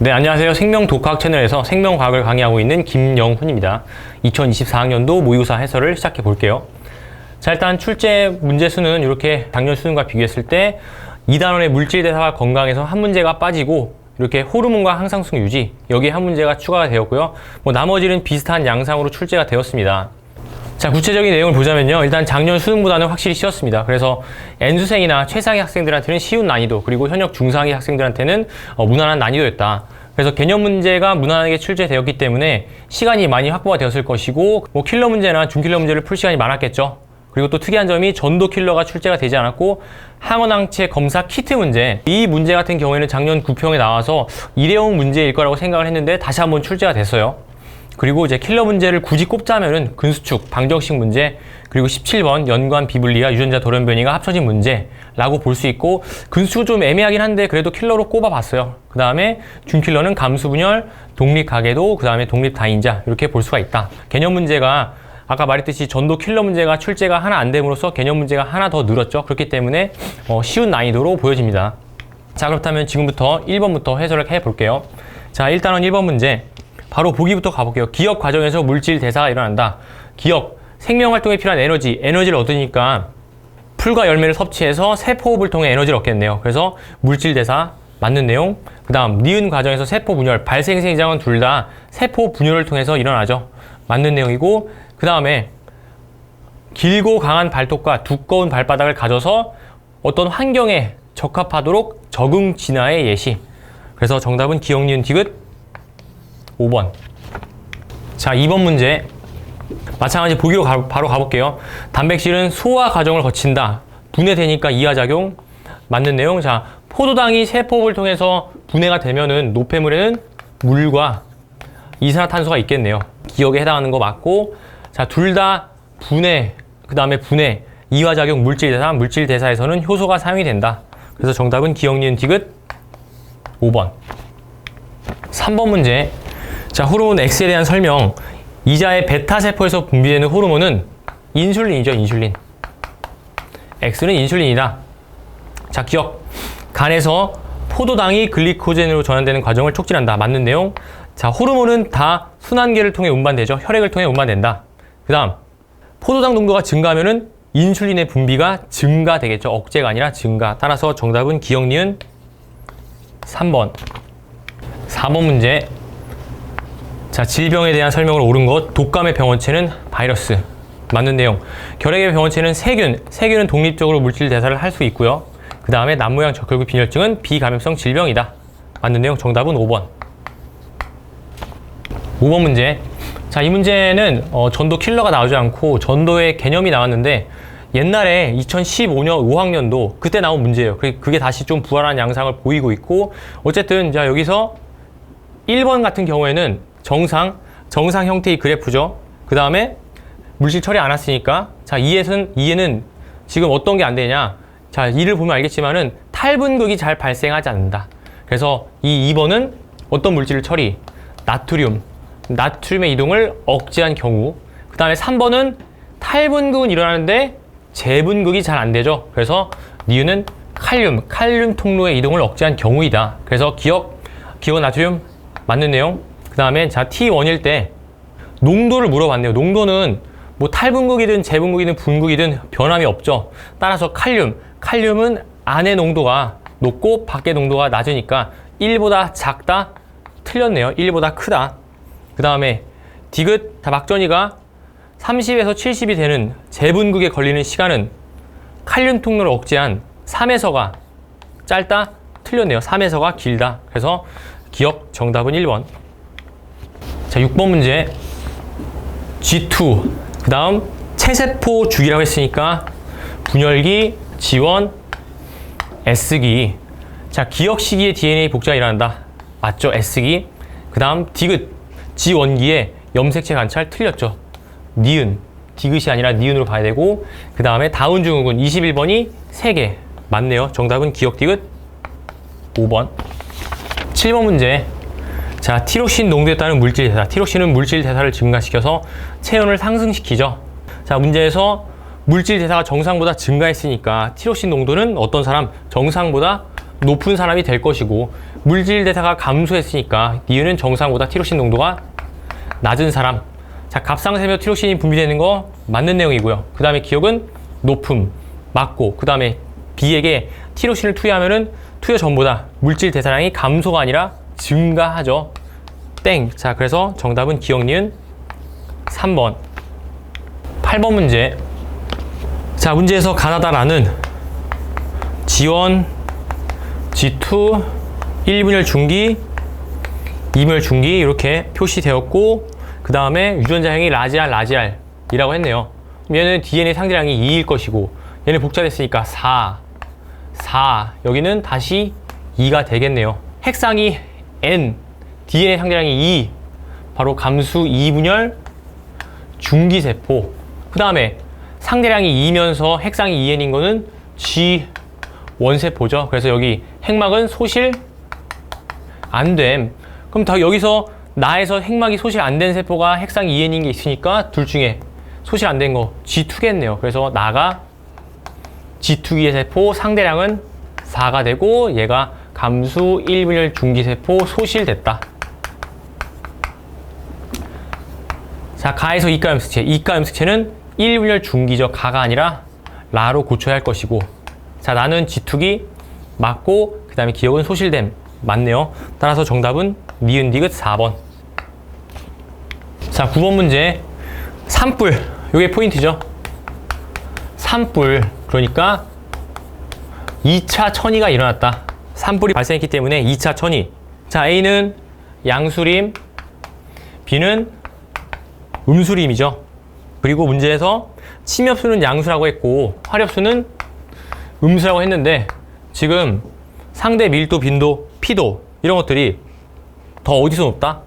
네, 안녕하세요. 생명독학 채널에서 생명과학을 강의하고 있는 김영훈입니다. 2024학년도 모의고사 해설을 시작해 볼게요. 자, 일단 출제 문제 수는 이렇게 작년 수능과 비교했을 때 2단원의 물질대사와 건강에서 한 문제가 빠지고 이렇게 호르몬과 항상성 유지, 여기에 한 문제가 추가가 되었고요. 나머지는 비슷한 양상으로 출제가 되었습니다. 자, 구체적인 내용을 보자면요. 일단 작년 수능보다는 확실히 쉬웠습니다. 그래서 N수생이나 최상위 학생들한테는 쉬운 난이도, 그리고 현역 중상위 학생들한테는 무난한 난이도였다. 그래서 개념 문제가 무난하게 출제되었기 때문에 시간이 많이 확보가 되었을 것이고, 킬러 문제나 중킬러 문제를 풀 시간이 많았겠죠. 그리고 또 특이한 점이 전도 킬러가 출제가 되지 않았고, 항원항체 검사 키트 문제, 이 문제 같은 경우에는 작년 9평에 나와서 일회용 문제일 거라고 생각을 했는데 다시 한번 출제가 됐어요. 그리고 이제 킬러 문제를 굳이 꼽자면은 근수축, 방정식 문제, 그리고 17번 연관 비분리와 유전자 돌연변이가 합쳐진 문제라고 볼 수 있고, 근수축은 좀 애매하긴 한데 그래도 킬러로 꼽아봤어요. 그 다음에 중킬러는 감수분열, 독립가계도, 그 다음에 독립다인자, 이렇게 볼 수가 있다. 개념 문제가 아까 말했듯이 전도 킬러 문제가 출제가 하나 안 됨으로써 개념 문제가 하나 더 늘었죠. 그렇기 때문에 쉬운 난이도로 보여집니다. 자, 그렇다면 지금부터 1번부터 해설을 해볼게요. 자, 1단원 1번 문제. 바로 보기부터 가볼게요. 기억 과정에서 물질 대사가 일어난다. 기억, 생명활동에 필요한 에너지를 얻으니까 풀과 열매를 섭취해서 세포호흡을 통해 에너지를 얻겠네요. 그래서 물질 대사, 맞는 내용. 그 다음, 니은 과정에서 세포 분열, 발생, 생장은 둘 다 세포 분열을 통해서 일어나죠. 맞는 내용이고, 그 다음에 길고 강한 발톱과 두꺼운 발바닥을 가져서 어떤 환경에 적합하도록 적응 진화의 예시. 그래서 정답은 기억, 니은, 디귿 5번. 자, 2번 문제. 마찬가지 보기로 바로 가볼게요. 단백질은 소화 과정을 거친다. 분해되니까 이하작용. 맞는 내용. 자, 포도당이 세포를 통해서 분해가 되면은 노폐물에는 물과 이산화탄소가 있겠네요. 기억에 해당하는 거 맞고, 자, 둘 다 분해, 그 다음에 분해, 이화작용, 물질대사, 물질대사에서는 효소가 사용이 된다. 그래서 정답은 기억, 니은, 디귿 5번. 3번 문제. 자, 호르몬 X에 대한 설명. 이자의 베타세포에서 분비되는 호르몬은 인슐린이죠, 인슐린. X는 인슐린이다. 자, 기억. 간에서 포도당이 글리코젠으로 전환되는 과정을 촉진한다. 맞는 내용. 자, 호르몬은 다 순환계를 통해 운반되죠. 혈액을 통해 운반된다. 그 다음, 포도당 농도가 증가하면은 인슐린의 분비가 증가되겠죠. 억제가 아니라 증가. 따라서 정답은 기억, 니은 3번. 4번 문제. 자, 질병에 대한 설명을 옳은 것. 독감의 병원체는 바이러스. 맞는 내용. 결핵의 병원체는 세균. 세균은 독립적으로 물질 대사를 할 수 있고요. 그 다음에 남모양 적혈구 빈혈증은 비감염성 질병이다. 맞는 내용. 정답은 5번. 5번 문제. 자, 이 문제는 전도 킬러가 나오지 않고 전도의 개념이 나왔는데 옛날에 2015년 5학년도 그때 나온 문제예요. 그게 다시 좀 부활한 양상을 보이고 있고, 어쨌든 자, 여기서 1번 같은 경우에는 정상 형태의 그래프죠. 그 다음에 물질 처리 안 왔으니까, 자, 2에는 지금 어떤 게 안 되냐. 자, 2를 보면 알겠지만은 탈분극이 잘 발생하지 않는다. 그래서 이 2번은 어떤 물질을 처리? 나트륨의 이동을 억제한 경우. 그 다음에 3번은 탈분극은 일어나는데 재분극이 잘 안 되죠. 그래서 니은은 칼륨 통로의 이동을 억제한 경우이다. 그래서 기억은 나트륨. 맞는 내용. 그 다음에 자, T1일 때 농도를 물어봤네요. 농도는 뭐 탈분극이든 재분극이든 분극이든 변함이 없죠. 따라서 칼륨은 안의 농도가 높고 밖의 농도가 낮으니까 1보다 작다? 틀렸네요. 1보다 크다. 그 다음에 디귿, 막전이가 30에서 70이 되는 재분극에 걸리는 시간은 칼륨 통로를 억제한 3에서가 짧다? 틀렸네요. 3에서가 길다. 그래서 기억, 정답은 1번. 자, 6번 문제. G2. 그 다음 체세포 주기라고 했으니까 분열기, 지원, S기. 자, 기억 시기에 DNA 복제가 일어난다. 맞죠? S기. 그 다음 디귿, G1기에 염색체 관찰 틀렸죠. 니은, 디귿이 아니라 니은으로 봐야 되고, 그 다음에 다운 증후군 21번이 3개. 맞네요. 정답은 기억, 디귿 5번. 7번 문제. 자, 티록신 농도에 따른 물질 대사. 티록신은 물질 대사를 증가시켜서 체온을 상승시키죠. 자, 문제에서 물질 대사가 정상보다 증가했으니까 티록신 농도는 어떤 사람? 정상보다 높은 사람이 될 것이고, 물질 대사가 감소했으니까 니은은 정상보다 티로신 농도가 낮은 사람. 자, 갑상선에서 티로신이 분비되는 거 맞는 내용이고요. 그 다음에 기억은 높음, 맞고, 그 다음에 B에게 티로신을 투여하면은 투여 전보다 물질 대사량이 감소가 아니라 증가하죠. 땡. 자, 그래서 정답은 기억 니은 3번. 8번 문제. 자, 문제에서 가나다라는 G1, G2, 1분열 중기, 2분열 중기 이렇게 표시되었고, 그 다음에 유전자형이 라지알이라고 했네요. 얘는 DNA 상대량이 2일 것이고, 얘는 복잡했으니까 4, 여기는 다시 2가 되겠네요. 핵상이 N, DNA 상대량이 2, 바로 감수 2분열 중기세포. 그 다음에 상대량이 2면서 핵상이 2N인 거는 G1세포죠. 그래서 여기 핵막은 소실 안 됨. 그럼 다 여기서 나에서 핵막이 소실 안 된 세포가 핵상 2N인 게 있으니까 둘 중에 소실 안 된 거 G2겠네요. 그래서 나가 G2기의 세포 상대량은 4가 되고, 얘가 감수 1분열 중기세포 소실됐다. 자, 가에서 이가염색체. 이가염색체는 1분열 중기죠. 가가 아니라 라로 고쳐야 할 것이고, 자, 나는 G2기 맞고, 그 다음에 기억은 소실됨 맞네요. 따라서 정답은 니은 디귿 4번. 자, 9번 문제. 산불. 요게 포인트죠. 산불. 그러니까 2차 천이가 일어났다. 산불이 발생했기 때문에 2차 천이. 자, A는 양수림, B는 음수림이죠. 그리고 문제에서 침엽수는 양수라고 했고 화렵수는 음수라고 했는데, 지금 상대 밀도, 빈도, 피도 이런 것들이 더 어디서 높다?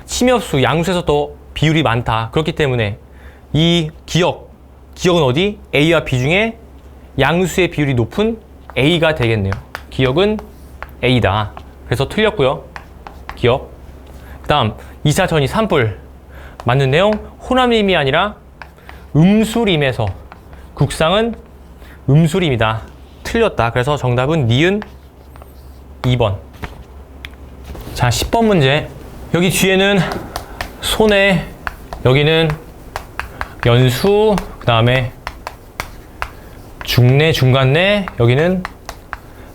침엽수, 양수에서 더 비율이 많다. 그렇기 때문에 이 기억은 어디? A와 B 중에 양수의 비율이 높은 A가 되겠네요. 기억은 A다. 그래서 틀렸고요. 기억. 그 다음 2차 전이 산불. 맞는 내용, 호남림이 아니라 음수림에서 국상은 음수림이다. 틀렸다. 그래서 정답은 니은 2번. 자, 10번 문제. 여기 뒤에는 손해, 여기는 연수, 그 다음에 중내, 중간내, 여기는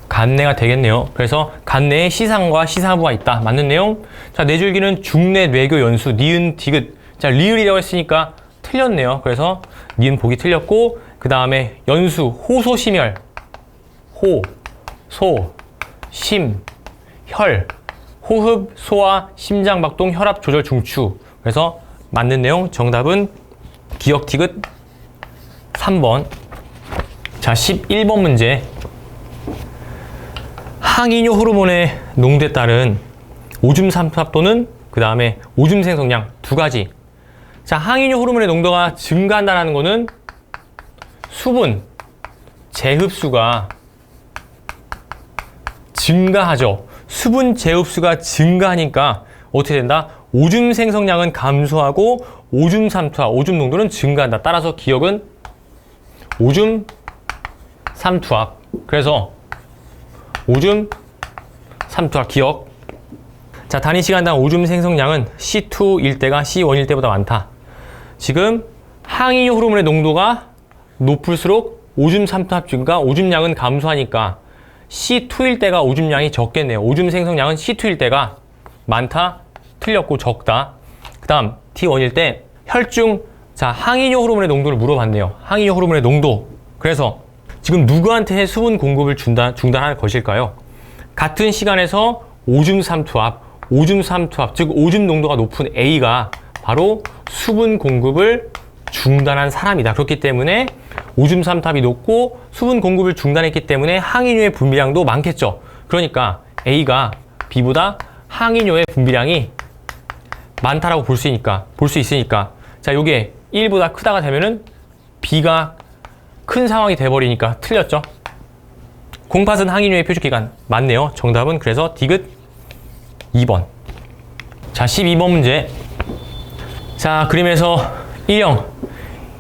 간내가 되겠네요. 그래서 간내에 시상과 시사부가 있다. 맞는 내용. 자, 뇌줄기는 중내, 뇌교, 연수, 니은, 디귿. 자, 리을이라고 했으니까 틀렸네요. 그래서 니은 보기 틀렸고, 그 다음에 연수, 호소심혈. 호, 소, 심, 혈. 호흡, 소화, 심장박동, 혈압 조절 중추. 그래서 맞는 내용 정답은 기억 디귿 3번. 자, 11번 문제. 항이뇨 호르몬의 농도에 따른 오줌 삼투압 또는 그 다음에 오줌 생성량 두 가지. 자, 항이뇨 호르몬의 농도가 증가한다는 거는 수분, 재흡수가 증가하죠. 수분 재흡수가 증가하니까 어떻게 된다? 오줌 생성량은 감소하고 오줌 삼투압, 오줌 농도는 증가한다. 따라서 기억은 오줌 삼투압. 그래서 오줌 삼투압 기억. 자, 단위 시간당 오줌 생성량은 C2일 때가 C1일 때보다 많다. 지금 항이뇨 호르몬의 농도가 높을수록 오줌 삼투압 증가, 오줌량은 감소하니까 C2일 때가 오줌량이 적겠네요. 오줌 생성량은 C2일 때가 많다. 틀렸고 적다. 그 다음 T1일 때 혈중, 자, 항이뇨 호르몬의 농도를 물어봤네요. 항이뇨 호르몬의 농도. 그래서 지금 누구한테 수분 공급을 중단할 것일까요? 같은 시간에서 오줌 삼투압, 즉 오줌 농도가 높은 A가 바로 수분 공급을 중단한 사람이다. 그렇기 때문에 오줌 삼투압이 높고 수분 공급을 중단했기 때문에 항이뇨의 분비량도 많겠죠. 그러니까 A가 B보다 항이뇨의 분비량이 많다라고 볼 수 있으니까 자, 요게 1보다 크다가 되면은 B가 큰 상황이 돼버리니까 틀렸죠. 공팥은 항이뇨의 표준기간 맞네요. 정답은 그래서 디귿 2번. 자, 12번 문제. 자, 그림에서 1형.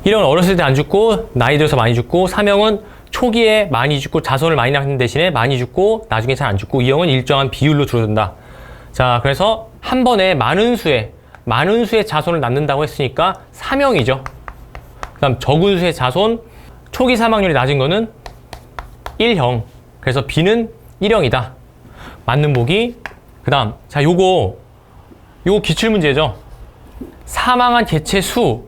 1형은 어렸을 때 안 죽고 나이 들어서 많이 죽고, 3형은 초기에 많이 죽고 자손을 많이 낳는 대신에 많이 죽고 나중에 잘 안 죽고 이 형은 일정한 비율로 줄어든다. 자, 그래서 한 번에 많은 수의 자손을 낳는다고 했으니까 3형이죠. 그 다음 적은 수의 자손, 초기 사망률이 낮은 거는 1형. 그래서 B는 1형이다. 맞는 보기. 그 다음, 자, 요거 기출문제죠. 사망한 개체수가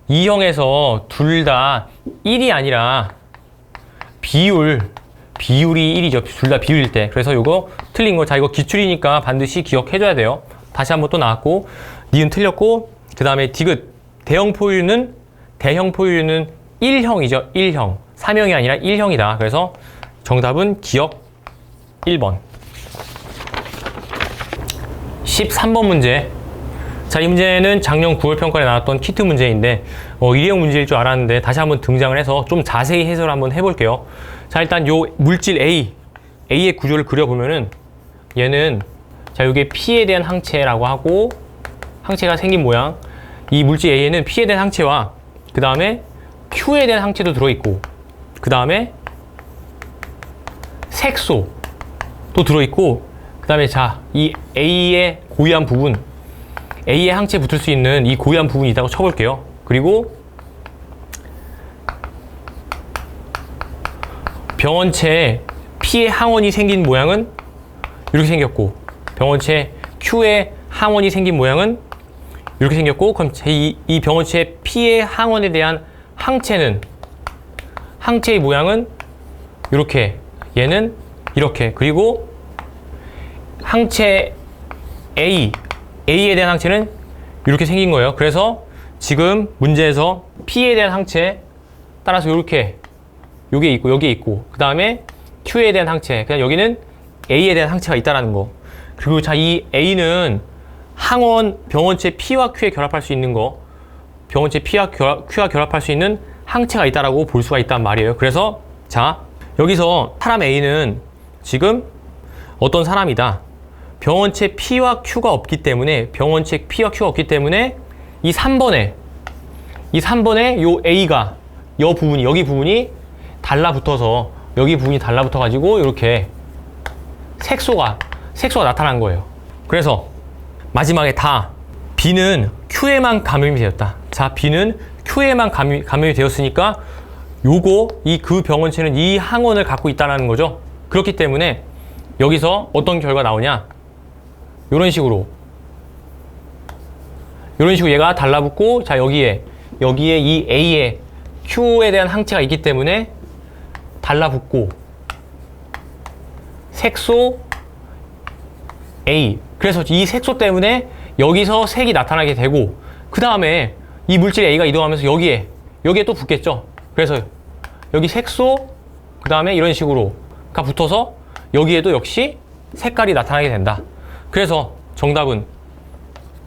2형에서 둘 다 1이 아니라 비율이 1이죠. 둘 다 비율일 때. 그래서 요거 틀린 거. 자, 이거 기출이니까 반드시 기억해줘야 돼요. 다시 한번 또 나왔고, 니은 틀렸고, 그 다음에 디귿. 대형 포유류는 1형이죠. 1형. 3형이 아니라 1형이다. 그래서 정답은 기억 1번. 13번 문제. 자, 이 문제는 작년 9월 평가에 나왔던 키트 문제인데 일회용 문제일 줄 알았는데 다시 한번 등장을 해서 좀 자세히 해설을 한번 해볼게요. 자, 일단 요 물질 A의 구조를 그려보면은 얘는 자, 요게 P에 대한 항체라고 하고 항체가 생긴 모양. 이 물질 A에는 P에 대한 항체와 그 다음에 Q에 대한 항체도 들어있고 그 다음에 색소도 들어있고 그 다음에 자, 이 A의 고유한 부분, A의 항체에 붙을 수 있는 이 고유한 부분이 있다고 쳐볼게요. 그리고 병원체에 P의 항원이 생긴 모양은 이렇게 생겼고 병원체에 Q의 항원이 생긴 모양은 이렇게 생겼고 그럼 이 병원체에 P의 항원에 대한 항체의 모양은 이렇게, 얘는 이렇게, 그리고 항체 A에 대한 항체는 이렇게 생긴 거예요. 그래서 지금 문제에서 P에 대한 항체 따라서 이렇게 요게 있고 여기에 있고 그 다음에 Q에 대한 항체, 그냥 여기는 A에 대한 항체가 있다라는 거. 그리고 자, 이 A는 항원 병원체 P와 Q에 결합할 수 있는 거, 병원체 Q와 결합할 수 있는 항체가 있다라고 볼 수가 있단 말이에요. 그래서 자, 여기서 사람 A는 지금 어떤 사람이다. 병원체 P와 Q가 없기 때문에 이 3번에 요 A가 여기 부분이 달라붙어서 여기 부분이 달라붙어 가지고 이렇게 색소가 나타난 거예요. 그래서 마지막에 다 B는 Q에만 감염이 되었다. 자, B는 Q에만 감염이 되었으니까 그 병원체는 이 항원을 갖고 있다는 거죠. 그렇기 때문에 여기서 어떤 결과 나오냐? 이런 식으로 얘가 달라붙고 자, 여기에 이 A에 Q에 대한 항체가 있기 때문에 달라붙고 색소 A. 그래서 이 색소 때문에 여기서 색이 나타나게 되고 그 다음에 이 물질 A가 이동하면서 여기에 또 붙겠죠. 그래서 여기 색소 그 다음에 이런 식으로가 붙어서 여기에도 역시 색깔이 나타나게 된다. 그래서 정답은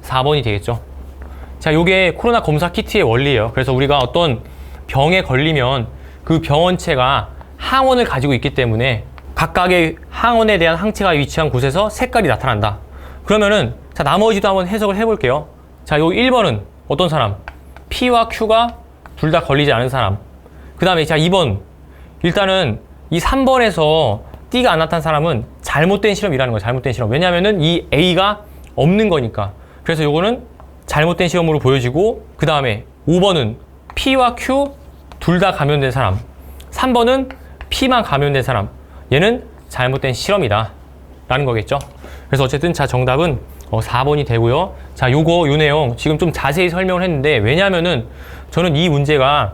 4번이 되겠죠. 자, 요게 코로나 검사 키트의 원리예요. 그래서 우리가 어떤 병에 걸리면 그 병원체가 항원을 가지고 있기 때문에 각각의 항원에 대한 항체가 위치한 곳에서 색깔이 나타난다. 그러면은 자, 나머지도 한번 해석을 해볼게요. 자, 요 1번은 어떤 사람? P와 Q가 둘 다 걸리지 않은 사람. 그 다음에 자, 2번. 일단은 이 3번에서 D가 안 나타난 사람은 잘못된 실험이라는 거예요. 잘못된 실험. 왜냐면은 이 A가 없는 거니까. 그래서 요거는 잘못된 시험으로 보여지고 그 다음에 5번은 P와 Q 둘 다 감염된 사람. 3번은 P만 감염된 사람. 얘는 잘못된 실험이다 라는 거겠죠. 그래서 어쨌든 자, 정답은 4번이 되고요. 자, 요 내용 지금 좀 자세히 설명을 했는데 왜냐면은 저는 이 문제가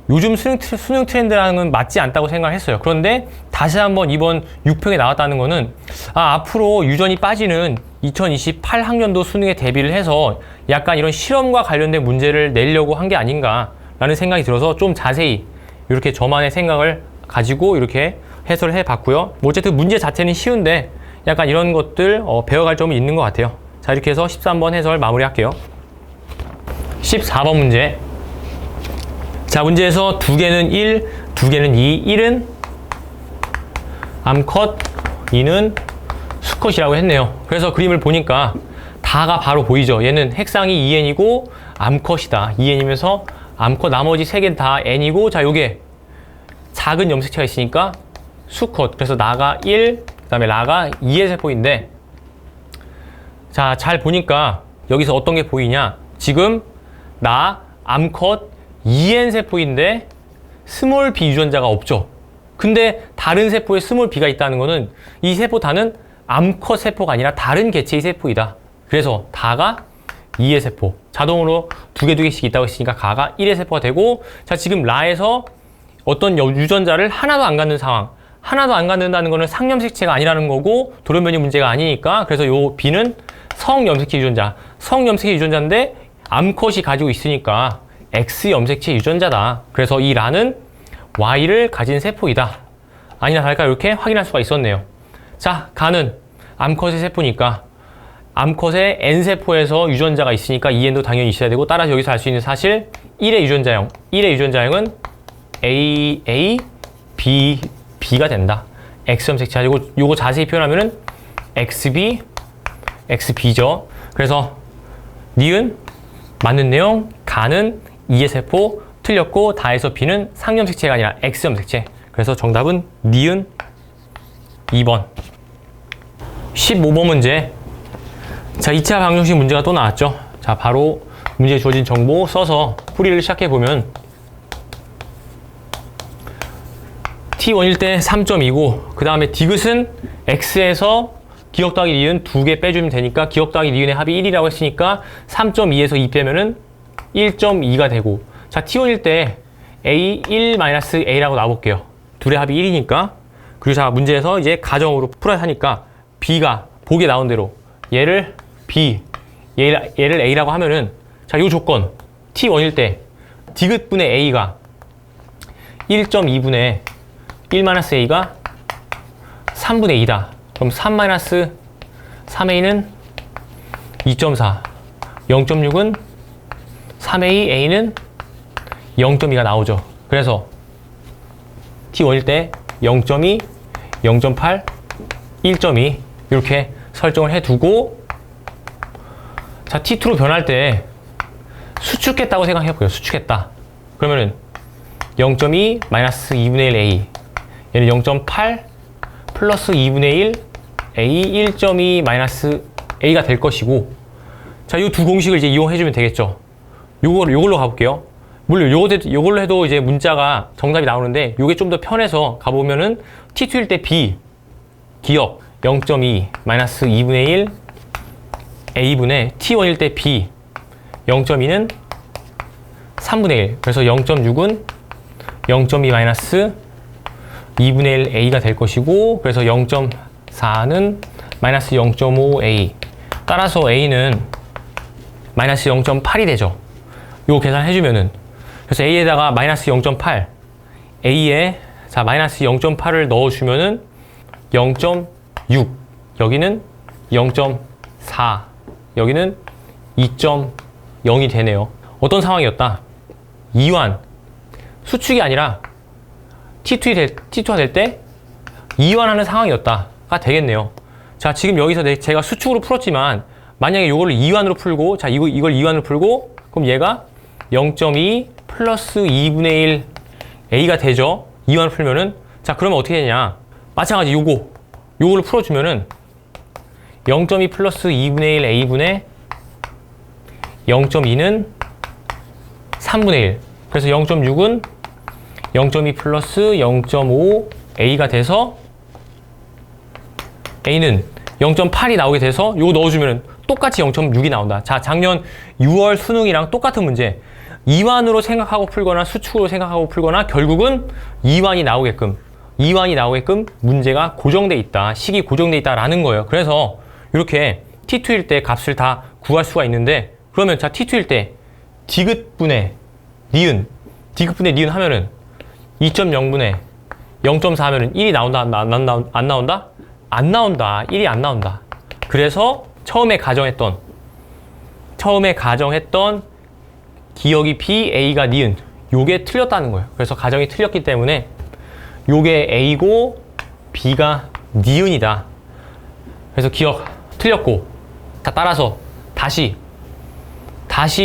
요즘 수능 트렌드랑은 맞지 않다고 생각을 했어요. 그런데 다시 한번 이번 6평에 나왔다는 거는 앞으로 유전이 빠지는 2028 학년도 수능에 대비를 해서 약간 이런 실험과 관련된 문제를 내려고 한 게 아닌가라는 생각이 들어서 좀 자세히 이렇게 저만의 생각을 가지고 이렇게 해설을 해봤고요. 뭐 어쨌든 문제 자체는 쉬운데 약간 이런 것들 배워갈 점이 있는 것 같아요. 자, 이렇게 해서 13번 해설 마무리할게요. 14번 문제. 자, 문제에서 두 개는 1, 두 개는 2, 1은 암컷, 2는 수컷이라고 했네요. 그래서 그림을 보니까 다가 바로 보이죠. 얘는 핵상이 2n이고 암컷이다. 2n이면서 암컷 나머지 3개는 다 n이고 자, 요게 작은 염색체가 있으니까 수컷. 그래서 나가 1, 그 다음에 라가 2의 세포인데, 자, 잘 보니까 여기서 어떤 게 보이냐? 지금 나 암컷 2N 세포인데 스몰 B 유전자가 없죠. 근데 다른 세포에 스몰 B가 있다는 거는 이 세포 다는 암컷 세포가 아니라 다른 개체의 세포이다. 그래서 다가 2의 세포. 자동으로 두 개씩 있다고 했으니까 가가 1의 세포가 되고, 자, 지금 라에서 어떤 유전자를 하나도 안 갖는 상황. 하나도 안 갖는다는 거는 상염색체가 아니라는 거고 돌연변이 문제가 아니니까, 그래서 요 B는 성염색체 유전자. 성염색체 유전자인데 암컷이 가지고 있으니까 X염색체 유전자다. 그래서 이 라는 Y를 가진 세포이다. 아니나 다를까 이렇게 확인할 수가 있었네요. 자, 가는 암컷의 세포니까 암컷의 N세포에서 유전자가 있으니까 2N도 당연히 있어야 되고, 따라서 여기서 알 수 있는 사실 1의 유전자형. 1의 유전자형은 AA, B, B가 된다. X염색체. 그리고 요거 자세히 표현하면은 XB, XB죠. 그래서 니은 맞는 내용, 가는 2의 세포 틀렸고, 다에서 B는 상염색체가 아니라 X염색체. 그래서 정답은 니은 2번. 15번 문제. 자, 2차 방정식 문제가 또 나왔죠. 자, 바로 문제에 주어진 정보 써서 풀이를 시작해보면 T1일 때 3.2고, 그 다음에 디귿은 X에서 기억 더하기 니은 2개 빼주면 되니까 기억 더하기 니은의 합이 1이라고 했으니까 3.2에서 2 빼면은 1.2가 되고, 자, T1일 때 A1-A라고 놔볼게요. 둘의 합이 1이니까. 그리고 자, 문제에서 이제 가정으로 풀어야 하니까 B가 보기에 나온 대로 얘를 B, 얘를 A라고 하면은, 자, 요 조건 T1일 때 디귿분의 A가 1.2분의 1-A가 3분의 2다. 그럼 3-3A는 2.4, 0.6은 3A, A는 0.2가 나오죠. 그래서 T1일 때 0.2, 0.8, 1.2 이렇게 설정을 해두고, 자, T2로 변할 때 수축했다고 생각해볼게요. 수축했다. 그러면은 0.2 마이너스 2분의 1 A, 얘는 0.8 플러스 2분의 1 A 1.2 마이너스 A가 될 것이고, 자, 이 두 공식을 이제 이용해주면 되겠죠. 요걸로 가볼게요. 물론 요걸로 해도 이제 문자가 정답이 나오는데, 요게 좀 더 편해서 가보면은 T2일 때 B 기억 0.2 마이너스 2분의 1 A분의 T1일 때 B 0.2는 3분의 1. 그래서 0.6은 0.2 마이너스 2분의 1 A가 될 것이고, 그래서 0.4는 마이너스 0.5 A. 따라서 A는 마이너스 0.8이 되죠. 요거 계산해주면은. 그래서 A에다가 마이너스 0.8, A에 자 마이너스 0.8을 넣어주면은 0.6, 여기는 0.4, 여기는 2.0이 되네요. 어떤 상황이었다? 이완, 수축이 아니라 T2가 될 때 이완하는 상황이었다가 되겠네요. 자, 지금 여기서 제가 수축으로 풀었지만 만약에 이걸 이완으로 풀고, 자, 이걸 이완으로 풀고, 그럼 얘가 0.2 플러스 2분의 1 A가 되죠. 이완을 풀면은. 자, 그러면 어떻게 되냐? 마찬가지 요걸로 풀어주면은 0.2 플러스 2분의 1 A분의 0.2는 3분의 1. 그래서 0.6은 0.2 플러스 0.5 A가 돼서 A는 0.8이 나오게 돼서 요거 넣어주면 똑같이 0.6이 나온다. 자, 작년 6월 수능이랑 똑같은 문제. 이완으로 생각하고 풀거나 수축으로 생각하고 풀거나 결국은 이완이 나오게끔 문제가 고정돼 있다. 식이 고정돼 있다라는 거예요. 그래서 이렇게 T2일 때 값을 다 구할 수가 있는데, 그러면 자, T2일 때 디귿분의 니은 하면은 2.0분의 0.4 하면은 1이 나온다, 안 나온다? 안 나온다. 1이 안 나온다. 그래서 처음에 가정했던 기억이 B, A가 니은, 요게 틀렸다는 거예요. 그래서 가정이 틀렸기 때문에 요게 A고 B가 니은이다. 그래서 기억 틀렸고, 자, 따라서 다시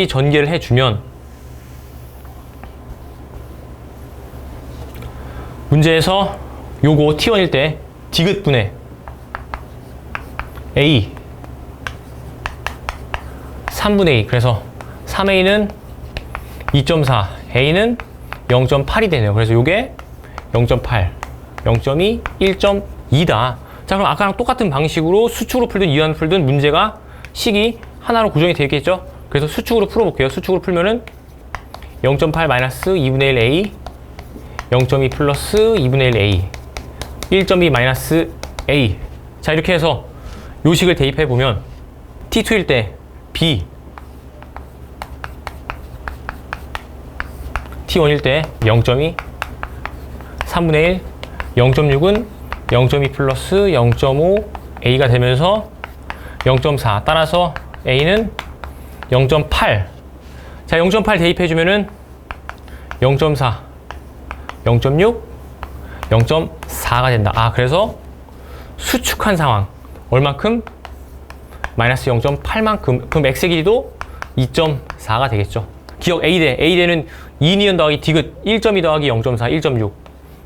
전개를 해주면 문제에서 요거 T1일 때 디귿분의 A 3분의 2, 그래서 3A는 2.4, A는 0.8이 되네요. 그래서 요게 0.8, 0.2, 1.2다. 자, 그럼 아까랑 똑같은 방식으로 수축으로 풀든 이완 풀든 문제가 식이 하나로 고정이 되겠죠? 그래서 수축으로 풀어볼게요. 수축으로 풀면은 0.8 마이너스 2분의 1 A, 0.2 플러스 2분의 1 A, 1.2 마이너스 A. 자, 이렇게 해서 요식을 대입해보면 T2일 때 B, T1일 때 0.2, 3분의 1, 0.6은 0.2 플러스 0.5 A가 되면서 0.4. 따라서 A는 0.8. 자, 0.8 대입해주면은 0.4, 0.6, 0.4가 된다. 아, 그래서 수축한 상황. 얼만큼? 마이너스 0.8만큼. 그럼 X의 길이도 2.4가 되겠죠. 기억 A대는 2니은 더하기 디귿 1.2 더하기 0.4, 1.6.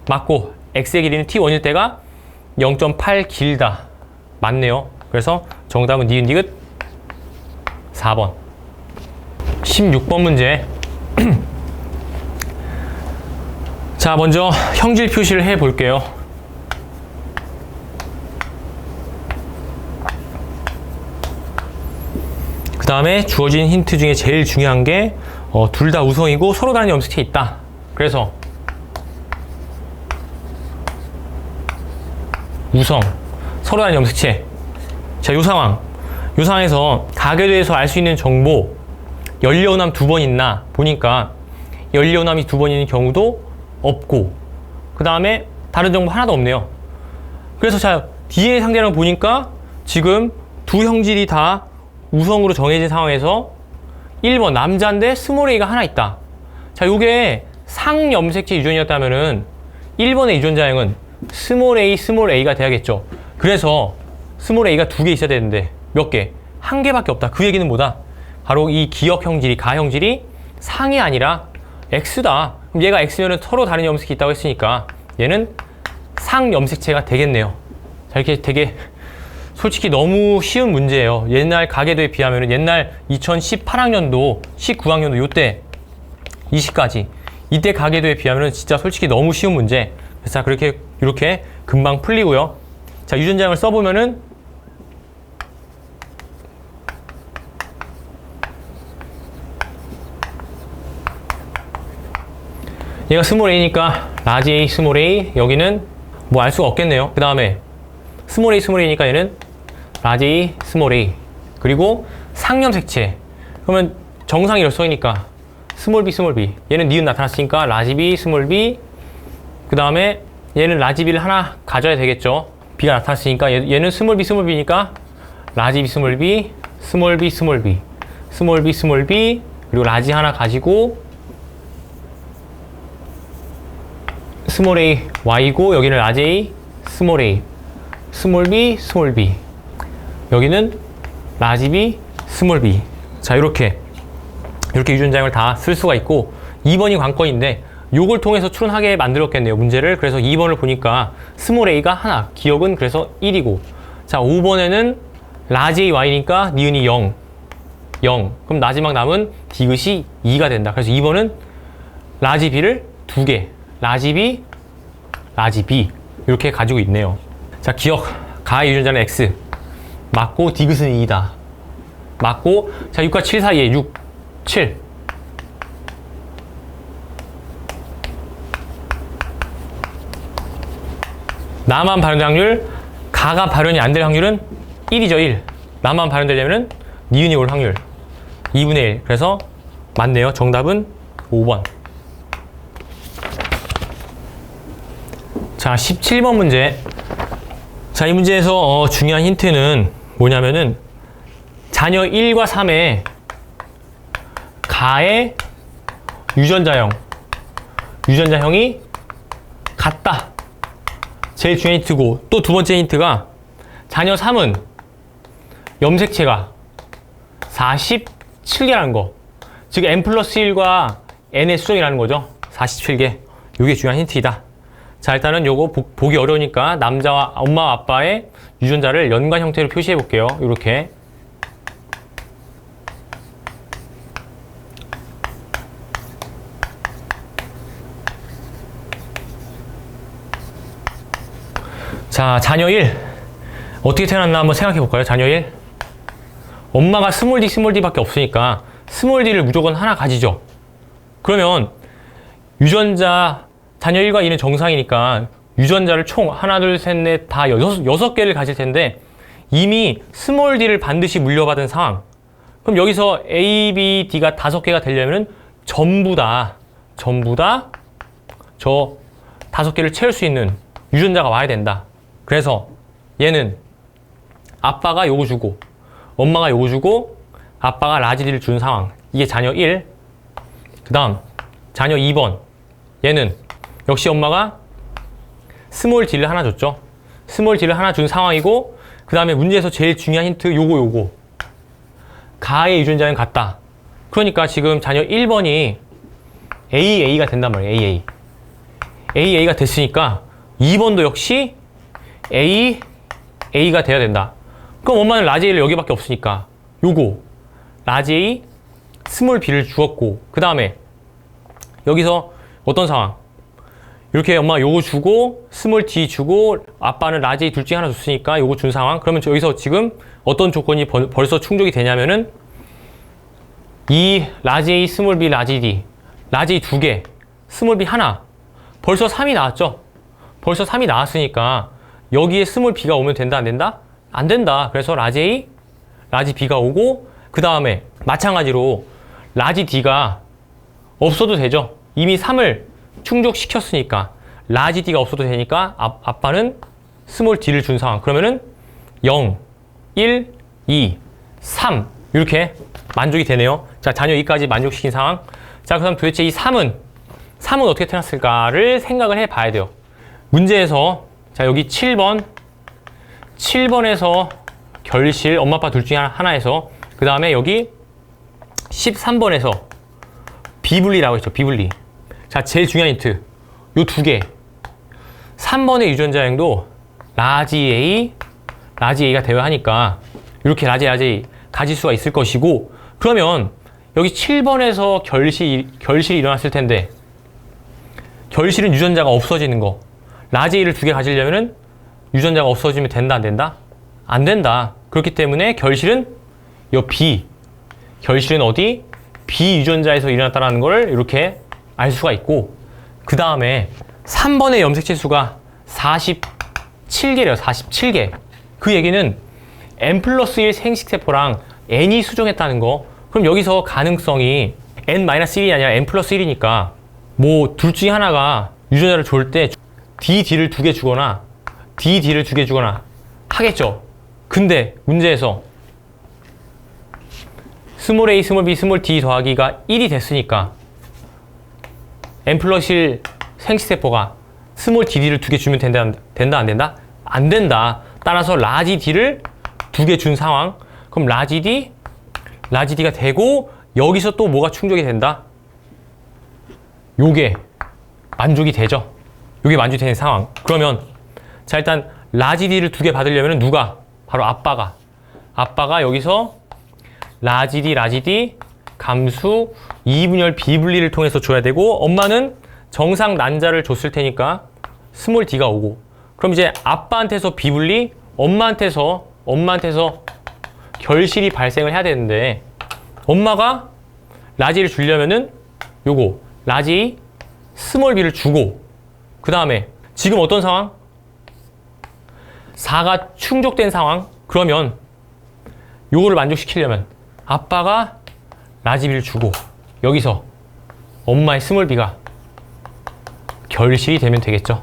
맞고 X의 길이는 T1일 때가 0.8 길다. 맞네요. 그래서 정답은 니은 디귿 4번. 16번 문제. 자, 먼저 형질 표시를 해 볼게요. 그 다음에 주어진 힌트 중에 제일 중요한 게 둘 다 우성이고 서로 다른 염색체 있다. 그래서 우성, 서로 다른 염색체. 자, 요 상황에서 가계도에서 알 수 있는 정보, 연료오남 2번 있나 보니까 연료오남이 2번 있는 경우도 없고, 그 다음에 다른 정보 하나도 없네요. 그래서 자, DNA 상대랑 보니까 지금 두 형질이 다 우성으로 정해진 상황에서 1번 남자인데 스몰 a가 하나 있다. 자, 요게 상염색체 유전이었다면은 1번의 유전자형은 스몰 a가 돼야겠죠. 그래서 스몰 a가 2개 있어야 되는데 몇 개? 1개밖에 없다. 그 얘기는 뭐다? 바로 이 기억 형질이, 가 형질이 상이 아니라 X다. 그럼 얘가 X면은 서로 다른 염색이 있다고 했으니까 얘는 상염색체가 되겠네요. 자, 이렇게 되게 솔직히 너무 쉬운 문제예요. 옛날 가계도에 비하면 옛날 2018학년도, 19학년도 요때 20까지 이때 가계도에 비하면 진짜 솔직히 너무 쉬운 문제. 자, 그렇게 이렇게 금방 풀리고요. 자, 유전자형을 써보면은 얘가 스몰 a니까 라지 a 스몰 a, 여기는 뭐 알 수가 없겠네요. 그 다음에 스몰 a니까 얘는 라지 a 스몰 a, 그리고 상염색체 그러면 정상 일성이니까 스몰 b 얘는 니은 나타났으니까 라지 b 스몰 b, 그 다음에 얘는 라지 b를 하나 가져야 되겠죠. b가 나타났으니까 얘는 스몰 b니까 라지 b 스몰 b, 스몰 b 스몰 b, 스몰 b 스몰 b, 그리고 라지 하나 가지고 스몰 a y고, 여기는 라지 a 스몰 a, 스몰 b 스몰 b, 여기는 라지 b 스몰 b. 자, 이렇게 유전자형을 다 쓸 수가 있고 2번이 관건인데 요걸 통해서 추론하게 만들었겠네요, 문제를. 그래서 2번을 보니까 스몰 a가 하나, 기억은 그래서 1이고, 자, 5번에는 라지 a y니까 니은이 0, 그럼 마지막 남은 디귿이 2가 된다. 그래서 2번은 라지 b를 2개, 라지 b 이렇게 가지고 있네요. 자, 기억, 가의 유전자는 x 맞고 디귿은 2다. 맞고, 자, 6과 7 사이에 6, 7. 나만 발현될 확률, 가가 발현이 안 될 확률은 1이죠, 1. 나만 발현되려면 니은이 올 확률 2분의 1. 그래서 맞네요. 정답은 5번. 자, 17번 문제. 자, 이 문제에서 중요한 힌트는 뭐냐면은 자녀 1과 3의 가의 유전자형이 같다. 제일 중요한 힌트고, 또 두 번째 힌트가 자녀 3은 염색체가 47개라는 거. 즉 n 플러스 1과 n의 수정이라는 거죠. 47개. 이게 중요한 힌트이다. 자, 일단은 요거 보기 어려우니까 남자와 엄마와 아빠의 유전자를 연관 형태로 표시해 볼게요. 이렇게. 자, 자녀 1. 어떻게 태어났나 한번 생각해 볼까요? 자녀 1. 엄마가 스몰 D 밖에 없으니까 스몰 D를 무조건 하나 가지죠. 그러면 유전자 자녀 1과 2는 정상이니까 유전자를 총 하나, 둘, 셋, 넷 다 6개를 가질 텐데 이미 스몰 D를 반드시 물려받은 상황. 그럼 여기서 A, B, D가 5개가 되려면 전부 다 저 5개를 채울 수 있는 유전자가 와야 된다. 그래서 얘는 아빠가 요거 주고 엄마가 요거 주고 아빠가 라지 D를 준 상황. 이게 자녀 1. 그 다음 자녀 2번. 얘는 역시 엄마가 스몰 D를 하나 줬죠. 스몰 D를 하나 준 상황이고 그 다음에 문제에서 제일 중요한 힌트 요거. 가의 유전자는 같다. 그러니까 지금 자녀 1번이 AA가 된단 말이에요. AA가 됐으니까 2번도 역시 AA가 돼야 된다. 그럼 엄마는 라지 A를 여기밖에 없으니까 요거 라지 A 스몰 B를 주었고 그 다음에 여기서 어떤 상황? 이렇게 엄마 요거 주고 스몰 D 주고 아빠는 라지 A 둘 중에 하나 줬으니까 요거 준 상황. 그러면 여기서 지금 어떤 조건이 벌써 충족이 되냐면은 이 라지 A 스몰 B 라지 D 라지 A 2개 스몰 B 하나 벌써 3이 나왔죠. 벌써 3이 나왔으니까 여기에 스몰 B가 오면 된다 안 된다? 안 된다. 그래서 라지 A 라지 B가 오고 그 다음에 마찬가지로 라지 D가 없어도 되죠. 이미 3을 충족시켰으니까 라지 D가 없어도 되니까 아빠는 스몰 D를 준 상황. 그러면은 0, 1, 2, 3 이렇게 만족이 되네요. 자, 자녀 2까지 만족시킨 상황. 자, 그럼 도대체 이 3은 어떻게 태어났을까를 생각을 해봐야 돼요. 문제에서 자, 여기 7번에서 결실 엄마 아빠 둘 중에 하나에서 그 다음에 여기 13번에서 비분리라고 했죠. 비분리. 자, 제일 중요한 힌트 요 2개 3번의 유전자형도 라지 A가 되어야 하니까 이렇게 라지 A 가질 수가 있을 것이고 그러면 여기 7번에서 결실이 일어났을 텐데 결실은 유전자가 없어지는 거 라지 A를 2개 가지려면은 유전자가 없어지면 된다 안 된다? 안 된다. 그렇기 때문에 결실은 요 B 결실은 어디? B 유전자에서 일어났다는 걸 이렇게 알 수가 있고 그 다음에 3번의 염색체 수가 47개래요. 47개. 그 얘기는 N+1 생식세포랑 N이 수정했다는 거. 그럼 여기서 가능성이 N-1이 아니라 N+1이니까 뭐 둘 중에 하나가 유전자를 줄 때 DD를 2개 주거나 DD를 2개 주거나 하겠죠. 근데 문제에서 스몰 a, 스몰 b, 스몰 d 더하기가 1이 됐으니까 N+1 생식세포가 스몰 dd를 2개 주면 된다 안 된다? 안 된다. 따라서 라지 d를 2개 준 상황. 그럼 라지 d가 되고 여기서 또 뭐가 충족이 된다? 요게 만족이 되죠. 요게 만족이 되는 상황. 그러면 자, 일단 라지 d를 2개 받으려면 누가? 바로 아빠가 여기서 라지 D 감수 2분열 비분리를 통해서 줘야 되고 엄마는 정상 난자를 줬을 테니까 스몰 d가 오고 그럼 이제 아빠한테서 비분리 엄마한테서 결실이 발생을 해야 되는데 엄마가 라지를 주려면은 요거 라지 스몰 b를 주고 그 다음에 지금 어떤 상황? 4가 충족된 상황. 그러면 요거를 만족시키려면 아빠가 라지 b를 주고 여기서 엄마의 스몰 b가 결실이 되면 되겠죠.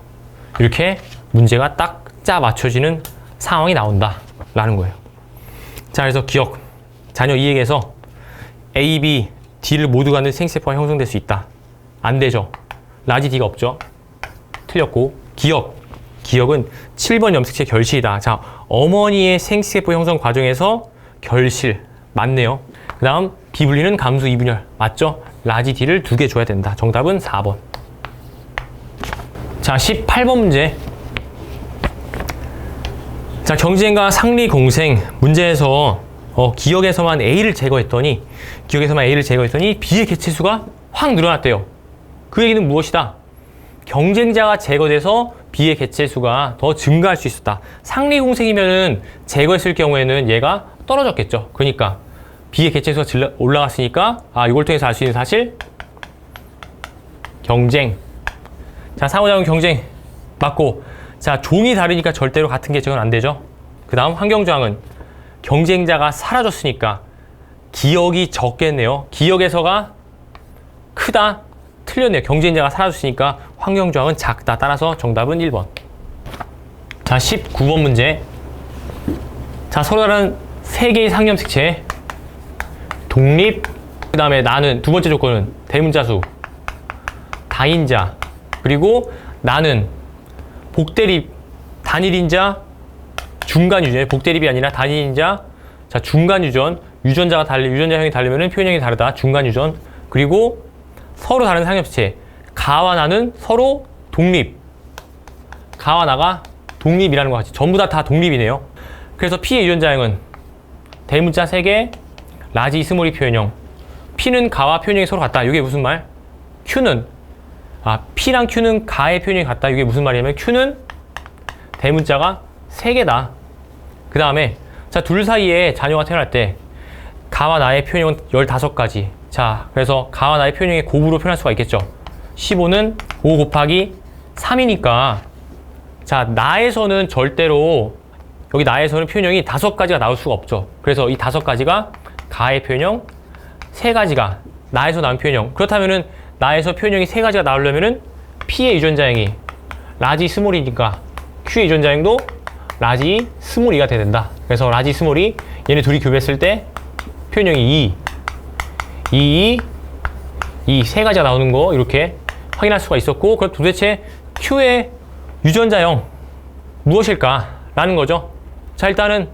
이렇게 문제가 딱 짜 맞춰지는 상황이 나온다 라는 거예요. 자, 그래서 기억. 자녀 2에게서 A, B, D를 모두 갖는 생식세포가 형성될 수 있다. 안 되죠. 라지 D가 없죠. 틀렸고. 기억은 7번 염색체 결실이다. 자, 어머니의 생식세포 형성 과정에서 결실 맞네요. 그 다음 비분리는 감수 2분열 맞죠? 라지 D를 2개 줘야 된다. 정답은 4번. 자, 18번 문제. 자, 경쟁과 상리 공생 문제에서 기억에서만 A를 제거했더니 B의 개체수가 확 늘어났대요. 그 얘기는 무엇이다? 경쟁자가 제거돼서 B의 개체수가 더 증가할 수 있었다. 상리 공생이면은 제거했을 경우에는 얘가 떨어졌겠죠. 그러니까 B의 개체수가 올라갔으니까 이걸 통해서 알 수 있는 사실 경쟁. 자, 상호작용 경쟁 맞고, 자, 종이 다르니까 절대로 같은 계층은 안 되죠. 그 다음 환경저항은 경쟁자가 사라졌으니까 기억이 적겠네요. 기억에서가 크다, 틀렸네요. 경쟁자가 사라졌으니까 환경저항은 작다. 따라서 정답은 1번. 자, 19번 문제. 자, 서로 다른 세 개의 상념색체 독립, 그 다음에 나는, 두 번째 조건은 대문자수, 다인자, 그리고 나는 복대립, 단일인자, 중간유전, 복대립이 아니라 단일인자, 자, 중간유전, 유전자형이 다르면 표현형이 다르다, 중간유전, 그리고 서로 다른 상엽체, 가와 나는 서로 독립, 가와 나가 독립이라는 것 같이 전부 다 독립이네요. 그래서 P의 유전자형은 대문자 3개, 라지 스몰이 표현형. P는 가와 표현형이 서로 같다. 이게 무슨 말? Q는 P랑 Q는 가의 표현형이 같다. 이게 무슨 말이냐면 Q는 대문자가 3개다. 그 다음에 자, 둘 사이에 자녀가 태어날 때 가와 나의 표현형은 15가지. 자, 그래서 가와 나의 표현형이 곱으로 표현할 수가 있겠죠. 15는 5 곱하기 3이니까 자, 나에서는 절대로 여기 나에서는 표현형이 5가지가 나올 수가 없죠. 그래서 이 5가지가 가의 표현형, 3가지가 나에서 나온 표현형. 그렇다면은 나에서 표현형이 3가지가 나오려면은 P의 유전자형이 라지 스몰이니까 Q의 유전자형도 라지 스몰 2가 돼야 된다. 그래서 라지 스몰 2, 얘네 둘이 교배했을 때 표현형이 2, 3가지가 나오는 거 이렇게 확인할 수가 있었고, 그럼 도대체 Q의 유전자형 무엇일까? 라는 거죠. 자, 일단은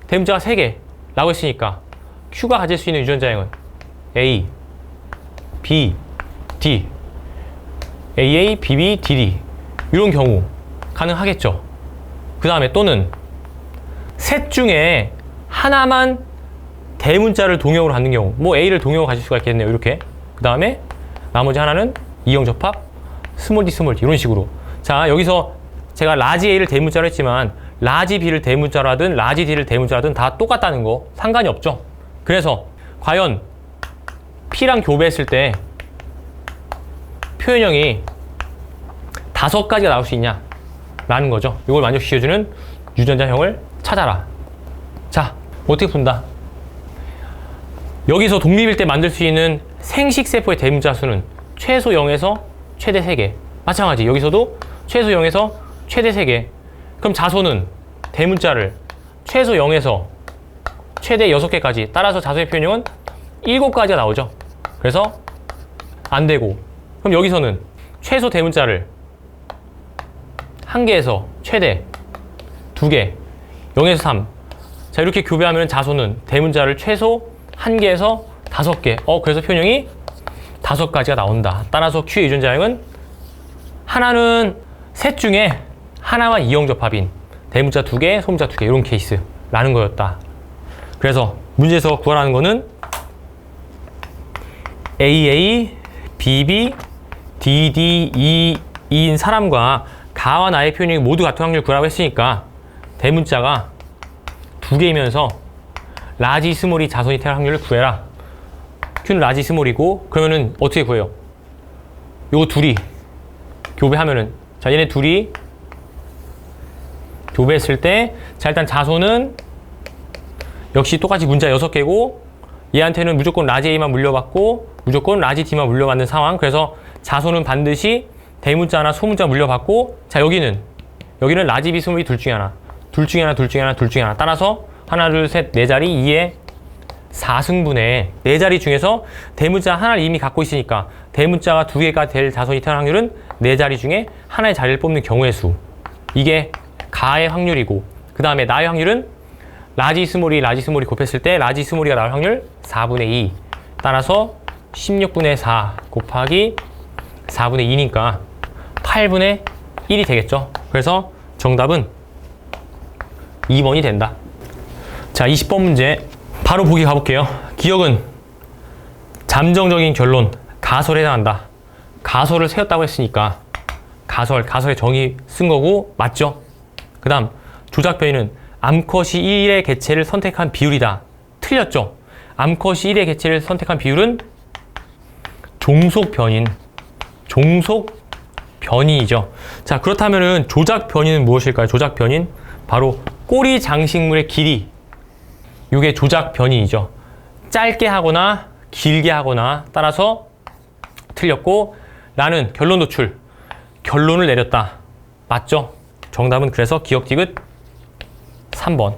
대문자가 3개라고 했으니까 Q가 가질 수 있는 유전자형은 A, B, D, AA, BB, DD 이런 경우 가능하겠죠. 그 다음에 또는 셋 중에 하나만 대문자를 동형으로 갖는 경우, 뭐 A를 동형으로 가질 수가 있겠네요. 이렇게. 그 다음에 나머지 하나는 이형 접합, 스몰 D, 스몰 D 이런 식으로. 자, 여기서 제가 라지 A를 대문자로 했지만 라지 B를 대문자로 하든 라지 D를 대문자로 하든 다 똑같다는 거 상관이 없죠. 그래서 과연 P랑 교배했을 때 표현형이 5가지가 나올 수 있냐 라는 거죠. 이걸 만족시켜주는 유전자형을 찾아라. 자, 어떻게 푼다? 여기서 독립일 때 만들 수 있는 생식세포의 대문자 수는 최소 0에서 최대 3개. 마찬가지 여기서도 최소 0에서 최대 3개. 그럼 자손은 대문자를 최소 0에서 최대 6개까지, 따라서 자손의 표현형은 7가지가 나오죠. 그래서 안 되고, 그럼 여기서는 최소 대문자를 1개에서 최대 2개, 0에서 3. 자, 이렇게 교배하면 자손은 대문자를 최소 1개에서 5개. 그래서 표현형이 5가지가 나온다. 따라서 Q의 유전자형은 하나는 셋 중에 하나만 이형 접합인 대문자 2개, 소문자 2개 이런 케이스라는 거였다. 그래서 문제에서 구하라는 거는 AA, BB, DD, E인 사람과 가와 나의 표현이 모두 같은 확률 구하라고 했으니까 대문자가 2개이면서 라지 스몰이 자손이 태어날 확률을 구해라. Q는 라지 스몰이고, 그러면은 어떻게 구해요? 요거 둘이 교배하면은, 자, 얘네 둘이 교배했을 때, 자, 일단 자손은 역시 똑같이 문자 6개고 얘한테는 무조건 라지 A만 물려받고 무조건 라지 D만 물려받는 상황. 그래서 자손은 반드시 대문자나 소문자 물려받고, 자, 여기는 라지 B 스몰이 둘 중에 하나. 따라서 하나, 둘, 셋, 네 자리 2의 4승분의 네 자리 중에서 대문자 하나를 이미 갖고 있으니까 대문자가 2개가 될 자손이 태어날 확률은 네 자리 중에 하나의 자리를 뽑는 경우의 수. 이게 가의 확률이고, 그 다음에 나의 확률은 라지 스몰이 곱했을 때 라지 스몰이가 나올 확률 4분의 2. 따라서 16분의 4 곱하기 4분의 2니까 8분의 1이 되겠죠. 그래서 정답은 2번이 된다. 자, 20번 문제 바로 보기 가볼게요. 기억은 잠정적인 결론, 가설에 해당한다. 가설을 세웠다고 했으니까 가설의 정의 쓴 거고 맞죠? 그 다음 조작 변이는 암컷이 1의 개체를 선택한 비율이다. 틀렸죠? 암컷이 1의 개체를 선택한 비율은 종속 변이이죠. 자, 그렇다면은 조작 변이는 무엇일까요? 조작 변이는 바로 꼬리 장식물의 길이. 이게 조작 변이이죠. 짧게 하거나 길게 하거나 따라서 틀렸고, 라는 결론 도출. 결론을 내렸다. 맞죠? 정답은 그래서 기억 디귿 3번.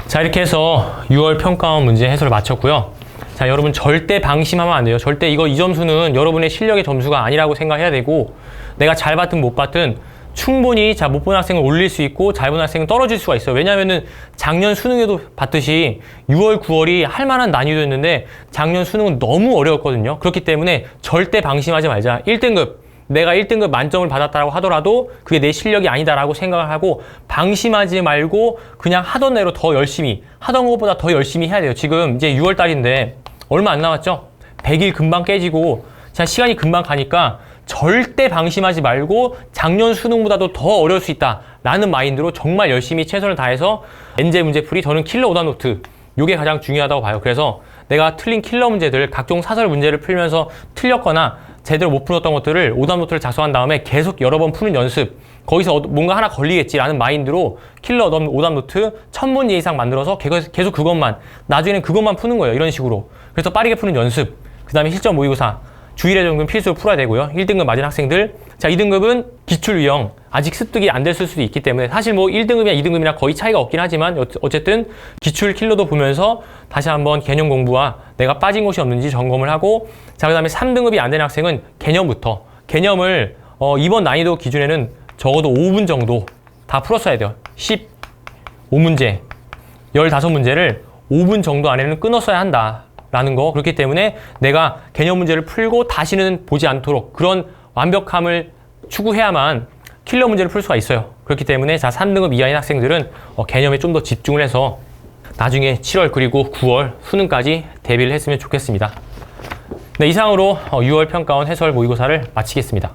자, 이렇게 해서 6월 평가원 문제 해설을 마쳤고요. 자, 여러분 절대 방심하면 안 돼요. 절대 이 점수는 여러분의 실력의 점수가 아니라고 생각해야 되고, 내가 잘 봤든 못 봤든 충분히 못 본 학생을 올릴 수 있고 잘 본 학생은 떨어질 수가 있어요. 왜냐면은 작년 수능에도 봤듯이 6월, 9월이 할 만한 난이도였는데 작년 수능은 너무 어려웠거든요. 그렇기 때문에 절대 방심하지 말자. 1등급, 내가 1등급 만점을 받았다고 하더라도 그게 내 실력이 아니다라고 생각을 하고 방심하지 말고 그냥 하던 대로 더 열심히, 하던 것보다 더 열심히 해야 돼요. 지금 이제 6월 달인데 얼마 안 남았죠? 100일 금방 깨지고 자, 시간이 금방 가니까 절대 방심하지 말고 작년 수능보다도 더 어려울 수 있다 라는 마인드로 정말 열심히 최선을 다해서 엔제 문제풀이, 저는 킬러 오답 노트, 이게 가장 중요하다고 봐요. 그래서 내가 틀린 킬러 문제들, 각종 사설 문제를 풀면서 틀렸거나 제대로 못 풀었던 것들을 오답 노트를 작성한 다음에 계속 여러 번 푸는 연습, 거기서 뭔가 하나 걸리겠지라는 마인드로 킬러 오답 노트 1000문제 이상 만들어서 계속 그것만, 나중에는 그것만 푸는 거예요. 이런 식으로. 그래서 빠르게 푸는 연습, 그 다음에 실전 모의고사 주일에 정도는 필수로 풀어야 되고요. 1등급 맞은 학생들, 자, 2등급은 기출 유형, 아직 습득이 안 됐을 수도 있기 때문에 사실 뭐 1등급이나 2등급이나 거의 차이가 없긴 하지만 어쨌든 기출 킬러도 보면서 다시 한번 개념 공부와 내가 빠진 곳이 없는지 점검을 하고, 자, 그 다음에 3등급이 안 되는 학생은 개념부터, 개념을 이번 난이도 기준에는 적어도 5분 정도 다 풀었어야 돼요. 15문제, 15문제를 5분 정도 안에는 끊었어야 한다 라는 거. 그렇기 때문에 내가 개념 문제를 풀고 다시는 보지 않도록 그런 완벽함을 추구해야만 킬러 문제를 풀 수가 있어요. 그렇기 때문에 자, 3등급 이하인 학생들은 개념에 좀 더 집중을 해서 나중에 7월 그리고 9월 수능까지 대비를 했으면 좋겠습니다. 네, 이상으로 6월 평가원 해설 모의고사를 마치겠습니다.